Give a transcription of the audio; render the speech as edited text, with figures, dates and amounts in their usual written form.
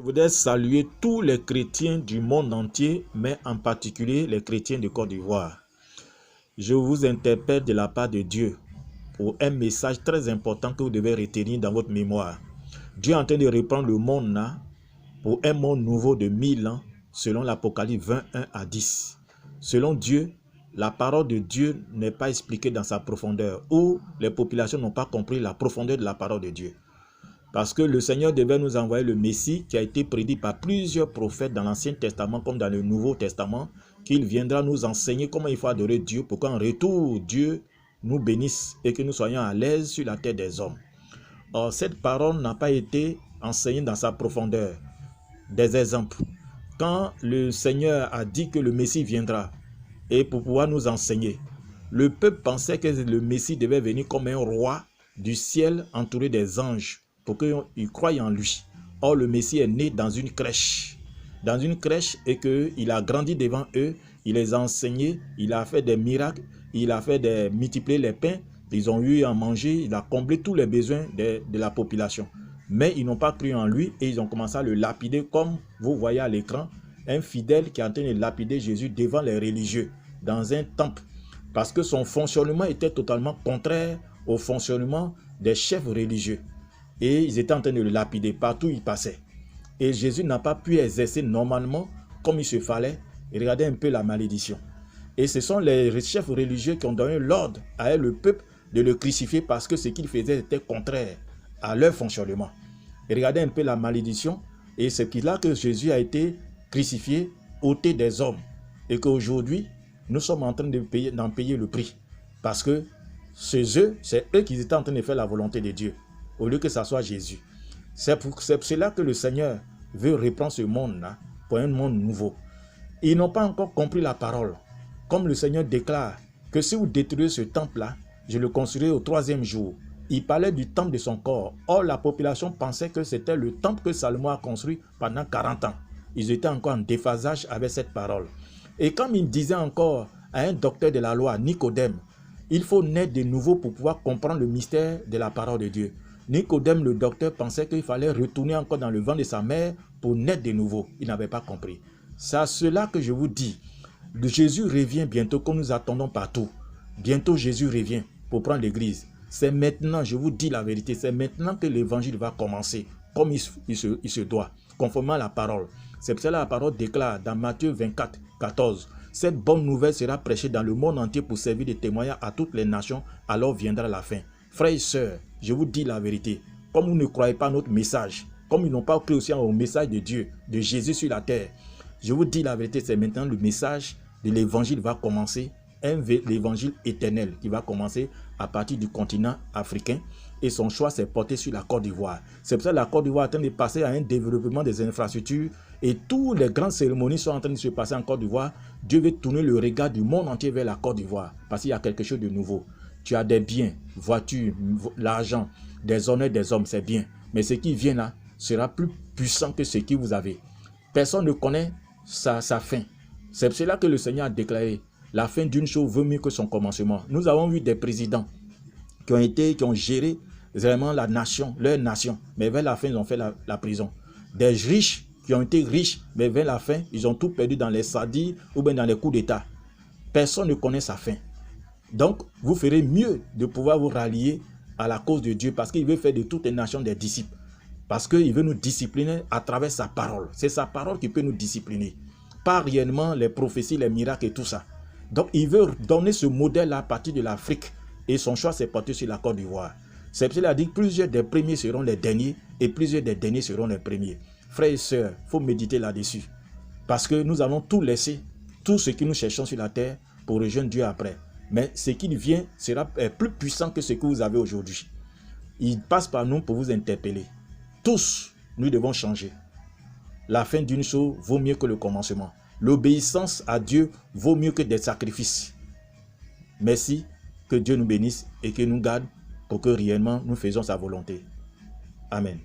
voudrais saluer tous les chrétiens du monde entier, mais en particulier les chrétiens de Côte d'Ivoire. Je vous interpelle de la part de Dieu pour un message très important que vous devez retenir dans votre mémoire. Dieu est en train de reprendre le monde là pour un monde nouveau de 1000 ans, selon l'Apocalypse 21 à 10. Selon Dieu, la parole de Dieu n'est pas expliquée dans sa profondeur, ou les populations n'ont pas compris la profondeur de la parole de Dieu. Parce que le Seigneur devait nous envoyer le Messie qui a été prédit par plusieurs prophètes dans l'Ancien Testament comme dans le Nouveau Testament, qu'il viendra nous enseigner comment il faut adorer Dieu pour qu'en retour, Dieu nous bénisse et que nous soyons à l'aise sur la terre des hommes. Or, cette parole n'a pas été enseignée dans sa profondeur. Des exemples. Quand le Seigneur a dit que le Messie viendra et pour pouvoir nous enseigner, le peuple pensait que le Messie devait venir comme un roi du ciel entouré des anges pour qu'ils croient en lui. Or, le Messie est né dans une crèche. Dans une crèche et qu'il a grandi devant eux, il les a enseignés, il a fait des miracles, il a fait multiplier les pains, ils ont eu à manger, il a comblé tous les besoins de la population. Mais ils n'ont pas cru en lui et ils ont commencé à le lapider comme vous voyez à l'écran, un fidèle qui est en train de lapider Jésus devant les religieux, dans un temple. Parce que son fonctionnement était totalement contraire au fonctionnement des chefs religieux. Et ils étaient en train de le lapider partout où il passait. Et Jésus n'a pas pu exercer normalement comme il se fallait. Et regardez un peu la malédiction. Et ce sont les chefs religieux qui ont donné l'ordre à le peuple de le crucifier parce que ce qu'il faisait était contraire à leur fonctionnement. Et regardez un peu la malédiction. Et c'est là que Jésus a été crucifié, ôté des hommes. Et qu'aujourd'hui, nous sommes en train d'en payer le prix. Parce que c'est eux qui étaient en train de faire la volonté de Dieu, au lieu que ce soit Jésus. C'est pour cela que le Seigneur veut reprendre ce monde-là pour un monde nouveau. Ils n'ont pas encore compris la parole. Comme le Seigneur déclare que si vous détruisez ce temple-là, je le construirai au 3e jour. Il parlait du temple de son corps. Or, la population pensait que c'était le temple que Salomon a construit pendant 40 ans. Ils étaient encore en déphasage avec cette parole. Et comme il disait encore à un docteur de la loi, Nicodème, il faut naître de nouveau pour pouvoir comprendre le mystère de la parole de Dieu. Nicodème, le docteur, pensait qu'il fallait retourner encore dans le ventre de sa mère pour naître de nouveau. Il n'avait pas compris. C'est à cela que je vous dis, Jésus revient bientôt comme nous attendons partout. Bientôt Jésus revient pour prendre l'église. C'est maintenant, je vous dis la vérité, c'est maintenant que l'évangile va commencer comme il se doit, conformément à la parole. C'est pour cela que la parole déclare dans Matthieu 24, 14. Cette bonne nouvelle sera prêchée dans le monde entier pour servir de témoignage à toutes les nations, alors viendra la fin. Frères et sœurs, je vous dis la vérité, comme vous ne croyez pas à notre message, comme ils n'ont pas cru aussi au message de Dieu, de Jésus sur la terre, je vous dis la vérité, c'est maintenant le message de l'évangile va commencer, l'évangile éternel qui va commencer à partir du continent africain et son choix s'est porté sur la Côte d'Ivoire. C'est pour ça que la Côte d'Ivoire est en train de passer à un développement des infrastructures et toutes les grandes cérémonies sont en train de se passer en Côte d'Ivoire. Dieu veut tourner le regard du monde entier vers la Côte d'Ivoire parce qu'il y a quelque chose de nouveau. Tu as des biens, voitures, l'argent, des honneurs des hommes, c'est bien. Mais ce qui vient là sera plus puissant que ce que vous avez. Personne ne connaît sa fin. C'est pour cela que le Seigneur a déclaré la fin d'une chose vaut mieux que son commencement. Nous avons vu des présidents qui ont géré vraiment la nation, leur nation. Mais vers la fin, ils ont fait la prison. Des riches qui ont été riches, mais vers la fin, ils ont tout perdu dans les sadis ou bien dans les coups d'État. Personne ne connaît sa fin. Donc, vous ferez mieux de pouvoir vous rallier à la cause de Dieu parce qu'il veut faire de toutes les nations des disciples. Parce qu'il veut nous discipliner à travers sa parole. C'est sa parole qui peut nous discipliner. Pas réellement les prophéties, les miracles et tout ça. Donc, il veut donner ce modèle à partir de l'Afrique. Et son choix s'est porté sur la Côte d'Ivoire. C'est pour cela qu'il a dit que plusieurs des premiers seront les derniers et plusieurs des derniers seront les premiers. Frères et sœurs, il faut méditer là-dessus. Parce que nous allons tout laisser, tout ce que nous cherchons sur la terre pour rejoindre Dieu après. Mais ce qui vient sera plus puissant que ce que vous avez aujourd'hui. Il passe par nous pour vous interpeller. Tous, nous devons changer. La fin d'une chose vaut mieux que le commencement. L'obéissance à Dieu vaut mieux que des sacrifices. Merci, que Dieu nous bénisse et que nous garde pour que réellement nous faisions sa volonté. Amen.